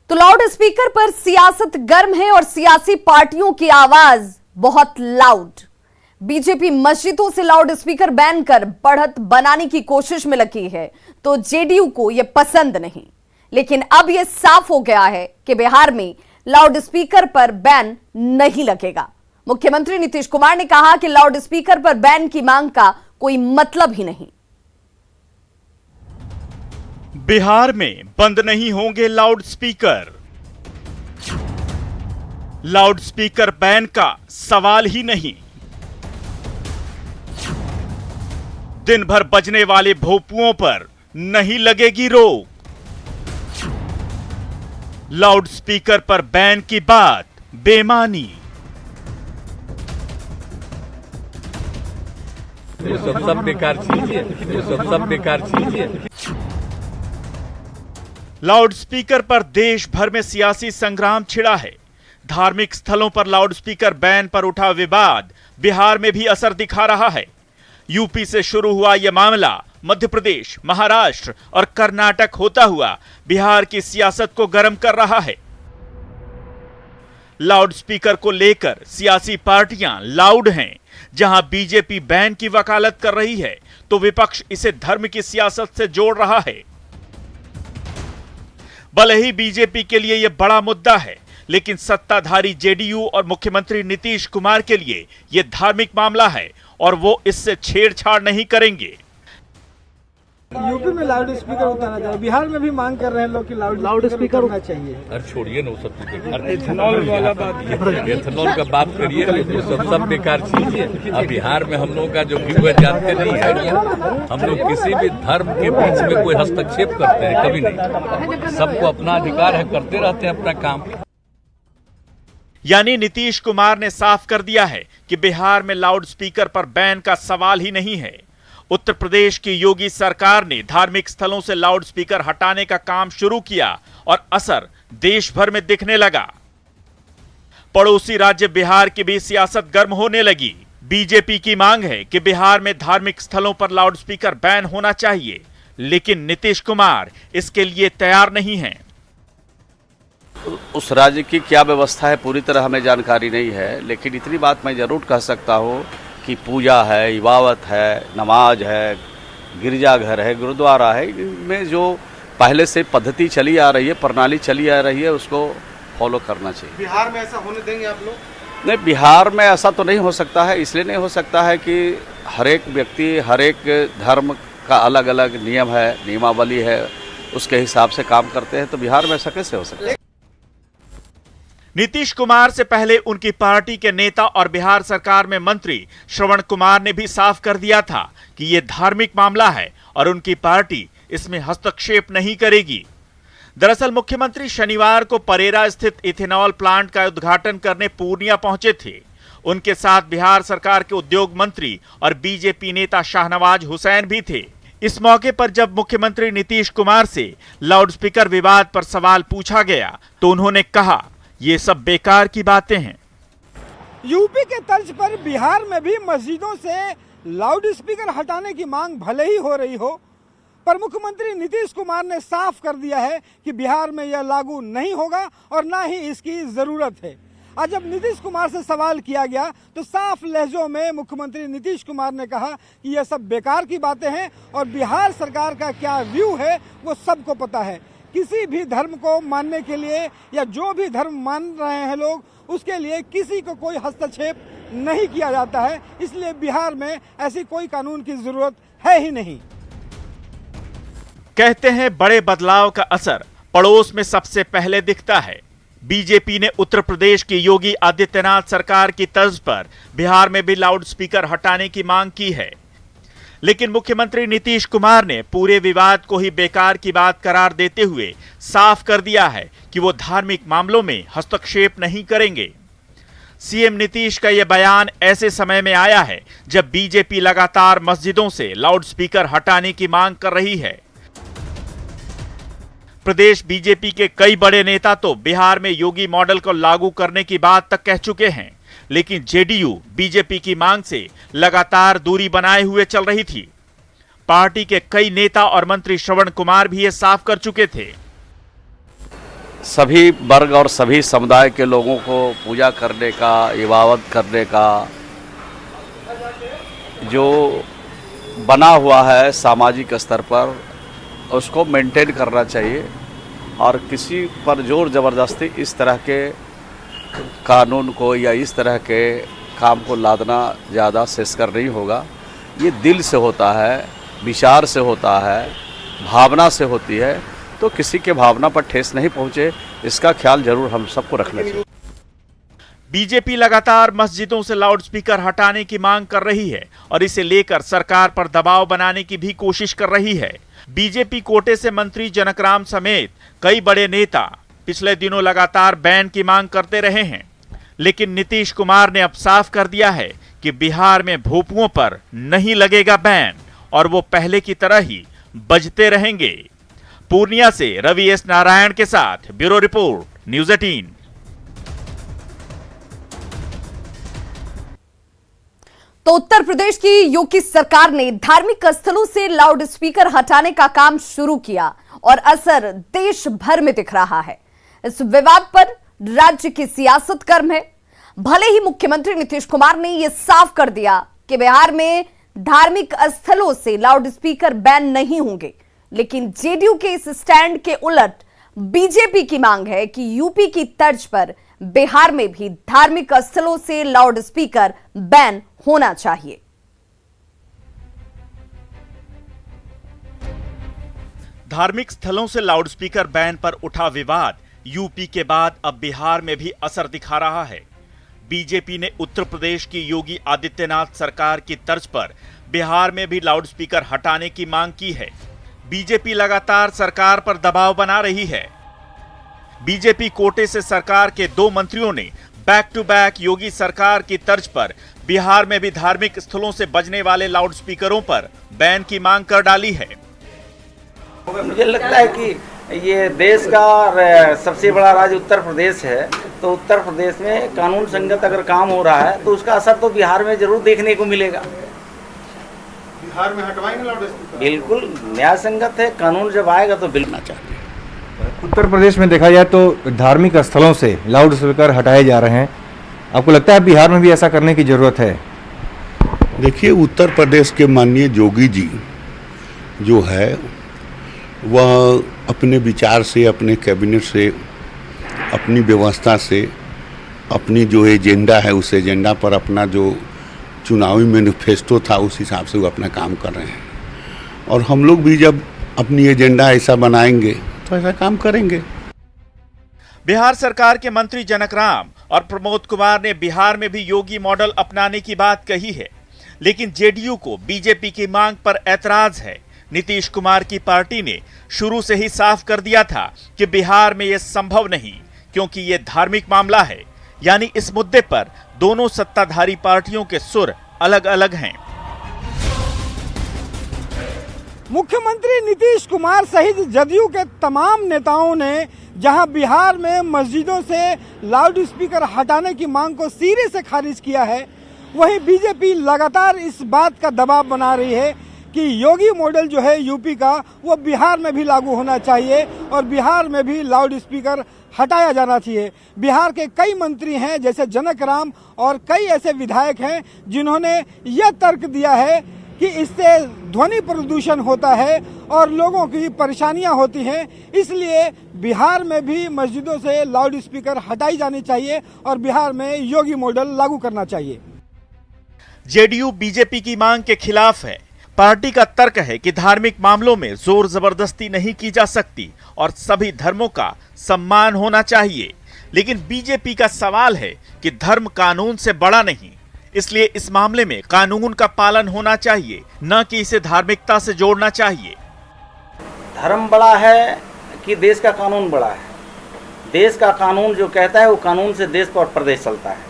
तो loud speaker पर सियासत गर्म है और सियासी पार्टियों की आवाज बहुत लाउड। बीजेपी मस्जिदों से लाउड स्पीकर बैन कर बढ़त बनाने की कोशिश में लगी है, तो जेडीयू को यह पसंद नहीं। लेकिन अब यह साफ हो गया है कि बिहार में लाउड स्पीकर पर बैन नहीं लगेगा। मुख्यमंत्री नीतीश कुमार ने कहा कि लाउड स्पीकर पर बैन की मांग का कोई मतलब ही नहीं। बिहार में बंद नहीं होंगे loud speaker. Loud speaker ban का सवाल ही नहीं। दिन भर बजने वाले भोपुओं पर नहीं लगेगी रोक। लाउड स्पीकर पर बैन की बात बेमानी। ये सब बेकार चीज है, ये सब बेकार चीज है। लाउड स्पीकर पर देश भर में सियासी संग्राम छिड़ा है। धार्मिक स्थलों पर लाउड स्पीकर बैन पर उठा विवाद बिहार में भी असर दिखा रहा है। यूपी से शुरू हुआ यह मामला मध्य प्रदेश, महाराष्ट्र और कर्नाटक होता हुआ बिहार की सियासत को गर्म कर रहा है। लाउड स्पीकर को लेकर सियासी पार्टियां लाउड हैं। जहां बीजेपी बैन की वकालत कर रही है, तो विपक्ष इसे धर्म की सियासत से जोड़ रहा है। भले ही बीजेपी के लिए यह बड़ा मुद्दा है, लेकिन सत्ताधारी जेडीयू और मुख्यमंत्री नीतीश कुमार के लिए यह धार्मिक मामला है और वो इससे छेड़छाड़ नहीं करेंगे। यूपी में लाउड स्पीकर उतारना चाहिए, बिहार में भी मांग कर रहे हैं लोग कि लाउड स्पीकर होना चाहिए। अरे छोड़िए ना वो सब चीजें, एथेनॉल वाला बात, एथेनॉल का बात करिए। ये सब बेकार चीज है। अब बिहार में हम लोगों का जो व्यू है जानते नहीं है। हम लोग किसी भी धर्म के बीच में कोई हस्तक्षेप करते हैं कभी नहीं। सबको अपना अधिकार है, करते रहते हैं अपना काम। यानी नीतीश कुमार ने साफ कर दिया है कि बिहार में लाउड स्पीकर पर बैन का सवाल ही नहीं है। उत्तर प्रदेश की योगी सरकार ने धार्मिक स्थलों से लाउड स्पीकर हटाने का काम शुरू किया और असर देश भर में दिखने लगा। पड़ोसी राज्य बिहार की भी सियासत गर्म होने लगी। बीजेपी की मांग है कि बिहार में धार्मिक स्थलों पर लाउड स्पीकर बैन होना चाहिए, लेकिन नीतीश कुमार इसके लिए तैयार नहीं हैं। उस राज्य की क्या व्यवस्था है पूरी तरह हमें जानकारी नहीं है, लेकिन इतनी बात मैं जरूर कह सकता हूँ कि पूजा है, इबादत है, नमाज है, गिरजाघर है, गुरुद्वारा है, इनमें जो पहले से पद्धति चली आ रही है, प्रणाली चली आ रही है, उसको फॉलो करना चाहिए। बिहार में ऐसा होने देंगे आप लोग? नहीं, बिहार में ऐसा तो नहीं हो सकता है। इसलिए नहीं हो सकता है कि हर एक व्यक्ति, हर एक धर्म का अलग अलग नियम है, नियमावली है, उसके हिसाब से काम करते हैं। तो बिहार में ऐसा कैसे हो सकता है? नीतीश कुमार से पहले उनकी पार्टी के नेता और बिहार सरकार में मंत्री श्रवण कुमार ने भी साफ कर दिया था कि यह धार्मिक मामला है और उनकी पार्टी इसमें हस्तक्षेप नहीं करेगी। दरअसल मुख्यमंत्री शनिवार को परेरा स्थित इथेनॉल प्लांट का उद्घाटन करने पूर्णिया पहुंचे थे। उनके साथ बिहार सरकार के उद्योग मंत्री और बीजेपी नेता शाहनवाज हुसैन भी थे। इस मौके पर जब मुख्यमंत्री नीतीश कुमार से लाउडस्पीकर विवाद पर सवाल पूछा गया, तो उन्होंने कहा, ये सब बेकार की बातें हैं। यूपी के तर्ज पर बिहार में भी मस्जिदों से लाउड स्पीकर हटाने की मांग भले ही हो रही हो, पर मुख्यमंत्री नीतीश कुमार ने साफ कर दिया है कि बिहार में यह लागू नहीं होगा और ना ही इसकी जरूरत है। आज जब नीतीश कुमार से सवाल किया गया, तो साफ लहजों में मुख्यमंत्री नीतीश कुमार ने कहा कि यह सब बेकार की बातें हैं और बिहार सरकार का क्या व्यू है वो सबको पता है। किसी भी धर्म को मानने के लिए या जो भी धर्म मान रहे हैं लोग, उसके लिए किसी को कोई हस्तक्षेप नहीं किया जाता है। इसलिए बिहार में ऐसी कोई कानून की जरूरत है ही नहीं। कहते हैं बड़े बदलाव का असर पड़ोस में सबसे पहले दिखता है। बीजेपी ने उत्तर प्रदेश की योगी आदित्यनाथ सरकार की तर्ज पर बिहार में भी लाउड स्पीकर हटाने की मांग की है, लेकिन मुख्यमंत्री नीतीश कुमार ने पूरे विवाद को ही बेकार की बात करार देते हुए साफ कर दिया है कि वो धार्मिक मामलों में हस्तक्षेप नहीं करेंगे। सीएम नीतीश का यह बयान ऐसे समय में आया है जब बीजेपी लगातार मस्जिदों से लाउडस्पीकर हटाने की मांग कर रही है। प्रदेश बीजेपी के कई बड़े नेता तो बिहार में योगी मॉडल को लागू करने की बात तक कह चुके हैं, लेकिन जेडीयू बीजेपी की मांग से लगातार दूरी बनाए हुए चल रही थी। पार्टी के कई नेता और मंत्री श्रवण कुमार भी ये साफ कर चुके थे। सभी वर्ग और सभी समुदाय के लोगों को पूजा करने का, इबादत करने का जो बना हुआ है सामाजिक स्तर पर, उसको मेंटेन करना चाहिए और किसी पर जोर ज़बरदस्ती इस तरह के कानून को या इस तरह के काम को लादना ज़्यादा शेषकर नहीं होगा। ये दिल से होता है, विचार से होता है, भावना से होती है, तो किसी के भावना पर ठेस नहीं पहुँचे, इसका ख्याल जरूर हम सबको रखना चाहिए। बीजेपी लगातार मस्जिदों से लाउडस्पीकर हटाने की मांग कर रही है और इसे लेकर सरकार पर दबाव बनाने की भी कोशिश कर रही है। बीजेपी कोटे से मंत्री जनकराम समेत कई बड़े नेता पिछले दिनों लगातार बैन की मांग करते रहे हैं, लेकिन नीतीश कुमार ने अब साफ कर दिया है कि बिहार में भोपुओं पर नहीं लगेगा बैन और वो पहले की तरह ही बजते रहेंगे। पूर्णिया से रवि एस नारायण के साथ ब्यूरो रिपोर्ट, न्यूज़ 18। तो उत्तर प्रदेश की योगी सरकार ने धार्मिक स्थलों से लाउड स्पीकर हटाने का काम शुरू किया और असर देश भर में दिख रहा है। इस विवाद पर राज्य की सियासत गर्म है। भले ही मुख्यमंत्री नीतीश कुमार ने यह साफ कर दिया कि बिहार में धार्मिक स्थलों से लाउड स्पीकर बैन नहीं होंगे, लेकिन जेडीयू के इस स्टैंड के उलट बीजेपी की मांग है कि यूपी की तर्ज पर बिहार में भी धार्मिक स्थलों से लाउड स्पीकर बैन होना चाहिए। धार्मिक स्थलों से लाउडस्पीकर बैन पर उठा विवाद यूपी के बाद अब बिहार में भी असर दिखा रहा है। बीजेपी ने उत्तर प्रदेश की योगी आदित्यनाथ सरकार की तर्ज पर बिहार में भी लाउडस्पीकर हटाने की मांग की है। बीजेपी लगातार सरकार पर दबाव बना रही है। बीजेपी कोटे से सरकार के 2 मंत्रियों ने बैक टू बैक योगी सरकार की तर्ज पर बिहार में भी धार्मिक स्थलों से बजने वाले लाउडस्पीकरों पर बैन की मांग कर डाली है। मुझे लगता है कि ये देश का सबसे बड़ा राज्य उत्तर प्रदेश है, तो उत्तर प्रदेश में कानून संगत अगर काम हो रहा है तो उसका असर तो बिहार में जरूर देखने को मिलेगा। बिहार में हटवाएंगे लाउडस्पीकर? बिल्कुल न्याय संगत है, कानून जब आएगा तो बिल्कुल चाहिए। उत्तर प्रदेश में देखा जाए तो धार्मिक स्थलों से लाउड स्पीकर हटाए जा रहे हैं। आपको लगता है बिहार में भी ऐसा करने की जरूरत है? देखिए, उत्तर प्रदेश के माननीय योगी जी जो है वह अपने विचार से, अपने कैबिनेट से, अपनी व्यवस्था से, अपनी जो एजेंडा है उस एजेंडा पर अपना जो चुनावी मैनिफेस्टो था उस हिसाब से वो अपना काम कर रहे हैं और हम लोग भी जब अपनी एजेंडा ऐसा बनाएंगे तो ऐसा काम करेंगे। बिहार सरकार के मंत्री जनकराम और प्रमोद कुमार ने बिहार में भी योगी मॉडल अपनाने की बात कही है, लेकिन जेडीयू को बीजेपी की मांग पर ऐतराज है। नीतीश कुमार की पार्टी ने शुरू से ही साफ कर दिया था कि बिहार में यह संभव नहीं, क्योंकि यह धार्मिक मामला है। यानी इस मुद्दे पर दोनों सत्ताधारी पार्टियों के सुर अलग अलग हैं। मुख्यमंत्री नीतीश कुमार सहित जदयू के तमाम नेताओं ने जहां बिहार में मस्जिदों से लाउड स्पीकर हटाने की मांग को सिरे से खारिज किया है, वहीं बीजेपी लगातार इस बात का दबाव बना रही है कि योगी मॉडल जो है यूपी का वो बिहार में भी लागू होना चाहिए और बिहार में भी लाउड स्पीकर हटाया जाना चाहिए। बिहार के कई मंत्री हैं जैसे जनकराम और कई ऐसे विधायक हैं जिन्होंने यह तर्क दिया है कि इससे ध्वनि प्रदूषण होता है और लोगों की परेशानियां होती हैं, इसलिए बिहार में भी मस्जिदों से लाउड स्पीकर हटाई जानी चाहिए और बिहार में योगी मॉडल लागू करना चाहिए। जेडीयू बीजेपी की मांग के खिलाफ है। पार्टी का तर्क है कि धार्मिक मामलों में जोर जबरदस्ती नहीं की जा सकती और सभी धर्मों का सम्मान होना चाहिए। लेकिन बीजेपी का सवाल है कि धर्म कानून से बड़ा नहीं, इसलिए इस मामले में कानून का पालन होना चाहिए, न कि इसे धार्मिकता से जोड़ना चाहिए। धर्म बड़ा है कि देश का कानून बड़ा है? देश का कानून जो कहता है वो कानून से देश और प्रदेश चलता है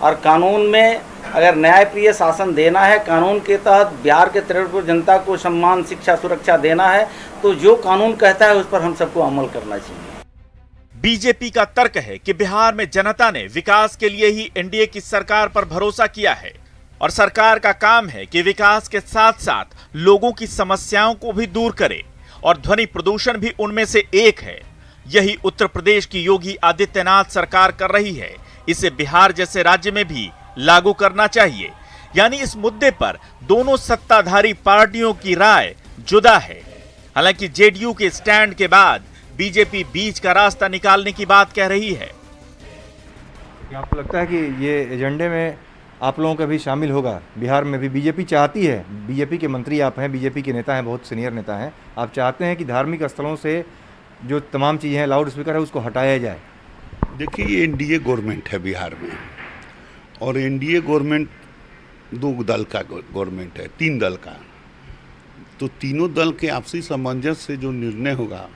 और कानून में अगर न्यायप्रिय शासन देना है, कानून के तहत बिहार के 63 जनता को सम्मान, शिक्षा, सुरक्षा देना है, तो जो कानून कहता है उस पर हम सबको अमल करना चाहिए। बीजेपी का तर्क है कि बिहार में जनता ने विकास के लिए ही एनडीए की सरकार पर भरोसा किया है और सरकार का काम है कि विकास के साथ साथ लोगों की समस्याओं को भी दूर करे और ध्वनि प्रदूषण भी उनमें से एक है। यही उत्तर प्रदेश की योगी आदित्यनाथ सरकार कर रही है। इसे बिहार जैसे राज्य में भी लागू करना चाहिए। यानी इस मुद्दे पर दोनों सत्ताधारी पार्टियों की राय जुदा है। हालांकि जेडीयू के स्टैंड के बाद बीजेपी बीच का रास्ता निकालने की बात कह रही है। आपको लगता है कि ये एजेंडे में आप लोगों का भी शामिल होगा? बिहार में भी बीजेपी चाहती है, बीजेपी के मंत्री आप हैं, बीजेपी के नेता हैं, बहुत सीनियर नेता हैं, आप चाहते हैं कि धार्मिक स्थलों से जो तमाम चीज़ें हैं, लाउड स्पीकर है, उसको हटाया जाए। देखिए, ये एनडीए गवर्नमेंट है बिहार में, और एनडीए गवर्नमेंट 2 दल का गवर्नमेंट है, 3 दल का। तो तीनों दल के आपसी सामंजस्य से जो निर्णय होगा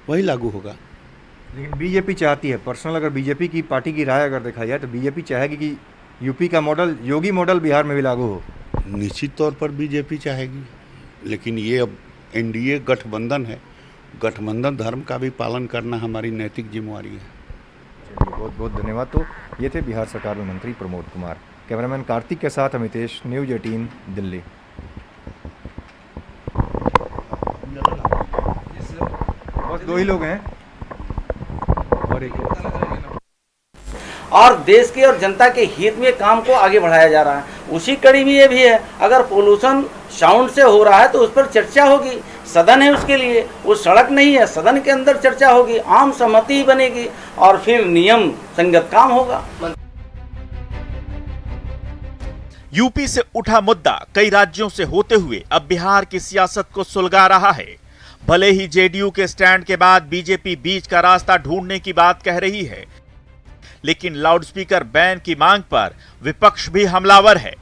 वही लागू होगा। लेकिन बीजेपी चाहती है, पर्सनल अगर बीजेपी की पार्टी की राय अगर देखा जाए तो बीजेपी चाहेगी कि यूपी का मॉडल, योगी मॉडल बिहार में भी लागू हो। निश्चित तौर पर बीजेपी चाहेगी, लेकिन ये अब एनडीए गठबंधन है, गठबंधन धर्म का भी पालन करना हमारी नैतिक जिम्मेवारी है। चलिए, बहुत बहुत धन्यवाद। तो ये थे बिहार सरकार में मंत्री प्रमोद कुमार। कैमरामैन कार्तिक के साथ अमितेश, न्यूज़ 18 दिल्ली। बस 2 ही लोग हैं और एक और देश के और जनता के हित में काम को आगे बढ़ाया जा रहा है। उसी कड़ी में ये भी है, अगर पोल्यूशन साउंड से हो रहा है तो उस पर चर्चा होगी, सदन है उसके लिए, वो सड़क नहीं है, सदन के अंदर चर्चा होगी, आम सहमति बनेगी और फिर नियम संगत काम होगा। यूपी से उठा मुद्दा कई राज्यों से होते हुए अब बिहार की सियासत को सुलगा रहा है। भले ही जेडीयू के स्टैंड के बाद बीजेपी बीच का रास्ता ढूंढने की बात कह रही है, लेकिन लाउडस्पीकर बैन की मांग पर विपक्ष भी हमलावर है।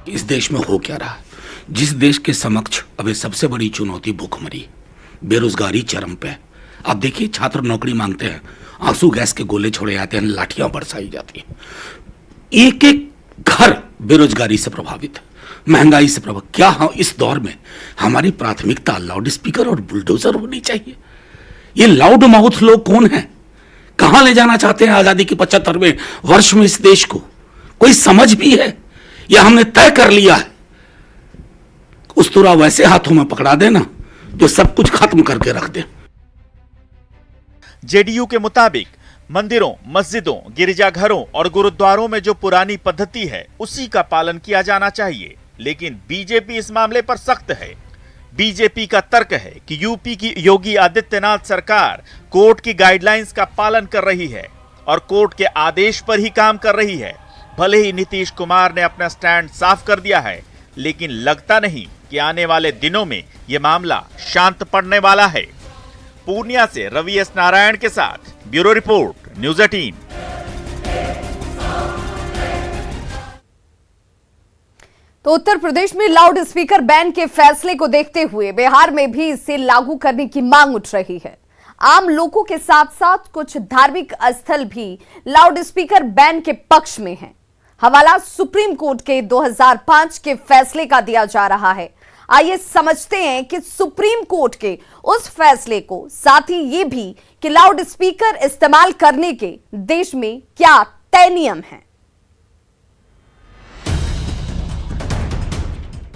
इस देश में हो क्या रहा है? जिस देश के समक्ष अभी सबसे बड़ी चुनौती भूखमरी, बेरोजगारी चरम पे। आप देखिए, छात्र नौकरी मांगते हैं, आंसू गैस के गोले छोड़े जाते हैं, लाठियां बरसाई जाती हैं। एक एक घर बेरोजगारी से प्रभावित, महंगाई से प्रभावित। क्या हम इस दौर में हमारी प्राथमिकता लाउड स्पीकर और बुलडोजर होनी चाहिए? ये लाउड माउथ लोग कौन हैं? कहां ले जाना चाहते हैं आजादी के 75वें वर्ष में इस देश को? कोई समझ भी है या हमने तय कर लिया है उस्तुरा वैसे हाथों में पकड़ा देना जो सब कुछ खत्म करके रख दे? जेडीयू के मुताबिक मंदिरों, मस्जिदों, गिरजाघरों और गुरुद्वारों में जो पुरानी पद्धति है उसी का पालन किया जाना चाहिए। लेकिन बीजेपी इस मामले पर सख्त है। बीजेपी का तर्क है कि यूपी की योगी आदित्यनाथ सरकार कोर्ट की गाइडलाइंस का पालन कर रही है और कोर्ट के आदेश पर ही काम कर रही है। भले ही नीतीश कुमार ने अपना स्टैंड साफ कर दिया है, लेकिन लगता नहीं कि आने वाले दिनों में यह मामला शांत पड़ने वाला है। पूर्णिया से रवि एस नारायण के साथ ब्यूरो रिपोर्ट, न्यूज़ 18। तो उत्तर प्रदेश में लाउड स्पीकर बैन के फैसले को देखते हुए बिहार में भी इसे लागू करने की मांग उठ रही है। आम लोगों के साथ साथ कुछ धार्मिक स्थल भी लाउड स्पीकर बैन के पक्ष में हैं। हवाला सुप्रीम कोर्ट के 2005 के फैसले का दिया जा रहा है। आइए समझते हैं कि सुप्रीम कोर्ट के उस फैसले को, साथ ही ये भी कि लाउड स्पीकर इस्तेमाल करने के देश में क्या तय नियम हैं।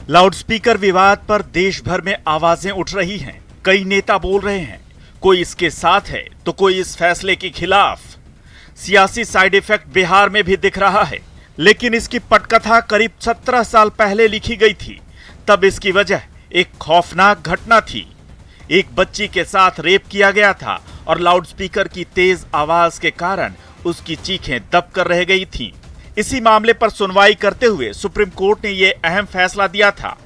लाउडस्पीकर विवाद पर देश भर में आवाजें उठ रही हैं। कई नेता बोल रहे हैं, कोई इसके साथ है तो कोई इस फैसले के खिलाफ। सियासी साइड इफेक्ट बिहार में भी दिख रहा है, लेकिन इसकी पटकथा करीब 17 साल पहले लिखी गई थी। तब इसकी वजह एक खौफनाक घटना थी। एक बच्ची के साथ रेप किया गया था और लाउडस्पीकर की तेज आवाज के कारण उसकी चीखें दबकर रह गई थीं। इसी मामले पर सुनवाई करते हुए सुप्रीम कोर्ट ने यह अहम फैसला दिया था।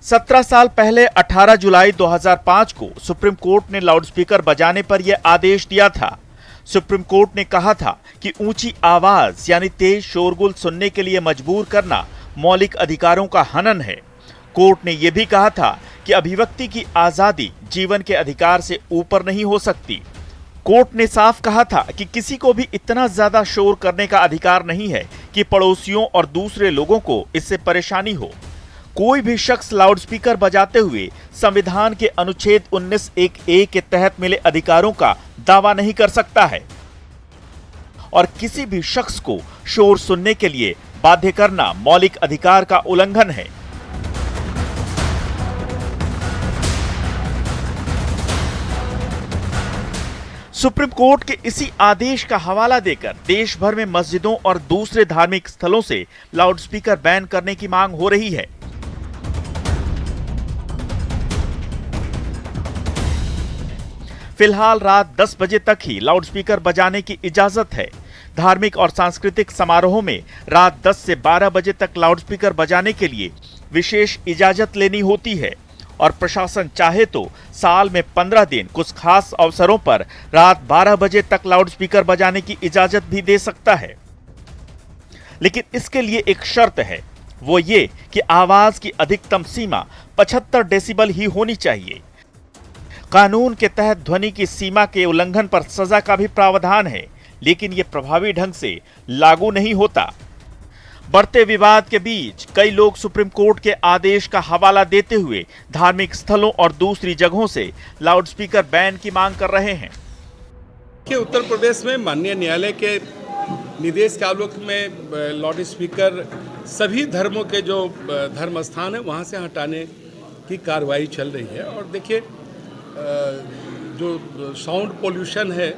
सत्रह साल पहले 18 जुलाई 2005 को सुप्रीम कोर्ट ने लाउडस्पीकर बजाने पर यह आदेश दिया था। सुप्रीम कोर्ट ने कहा था कि ऊंची आवाज यानी तेज शोरगुल सुनने के लिए मजबूर करना मौलिक अधिकारों का हनन है। कोर्ट ने यह भी कहा था कि अभिव्यक्ति की आजादी जीवन के अधिकार से ऊपर नहीं हो सकती। कोर्ट ने साफ कहा था कि किसी को भी इतना ज्यादा शोर करने का अधिकार नहीं है कि पड़ोसियों और दूसरे लोगों को इससे परेशानी हो। कोई भी शख्स लाउडस्पीकर बजाते हुए संविधान के अनुच्छेद 19(1)(a) के तहत मिले अधिकारों का दावा नहीं कर सकता है और किसी भी शख्स को शोर सुनने के लिए बाध्य करना मौलिक अधिकार का उल्लंघन है। सुप्रीम कोर्ट के इसी आदेश का हवाला देकर देश भर में मस्जिदों और दूसरे धार्मिक स्थलों से लाउडस्पीकर बैन करने की मांग हो रही है। फिलहाल रात 10 बजे तक ही लाउडस्पीकर बजाने की इजाजत है। धार्मिक और सांस्कृतिक समारोहों में रात 10 से 12 बजे तक लाउडस्पीकर बजाने के लिए विशेष इजाजत लेनी होती है और प्रशासन चाहे तो साल में 15 दिन कुछ खास अवसरों पर रात 12 बजे तक लाउडस्पीकर बजाने की इजाजत भी दे सकता है। लेकिन इसके लिए एक शर्त है, वो ये कि आवाज की अधिकतम सीमा 75 डेसिबल ही होनी चाहिए। कानून के तहत ध्वनि की सीमा के उल्लंघन पर सजा का भी प्रावधान है, लेकिन यह प्रभावी ढंग से लागू नहीं होता। बढ़ते विवाद के बीच कई लोग सुप्रीम कोर्ट के आदेश का हवाला देते हुए धार्मिक स्थलों और दूसरी जगहों से लाउडस्पीकर बैन की मांग कर रहे हैं। उत्तर प्रदेश में माननीय न्यायालय के निर्देश के आलोक में लाउडस्पीकर सभी धर्मों के जो धर्म स्थान है वहाँ से हटाने की कार्रवाई चल रही है। और देखिए, जो साउंड पोल्यूशन है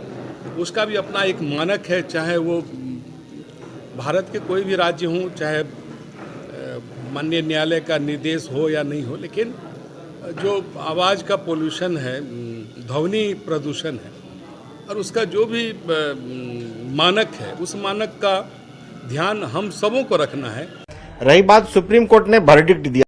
उसका भी अपना एक मानक है, चाहे वो भारत के कोई भी राज्य हों, चाहे माननीय न्यायालय का निर्देश हो या नहीं हो, लेकिन जो आवाज़ का पोल्यूशन है, ध्वनि प्रदूषण है, और उसका जो भी मानक है उस मानक का ध्यान हम सबों को रखना है। रही बात सुप्रीम कोर्ट ने वर्डिक्ट दिया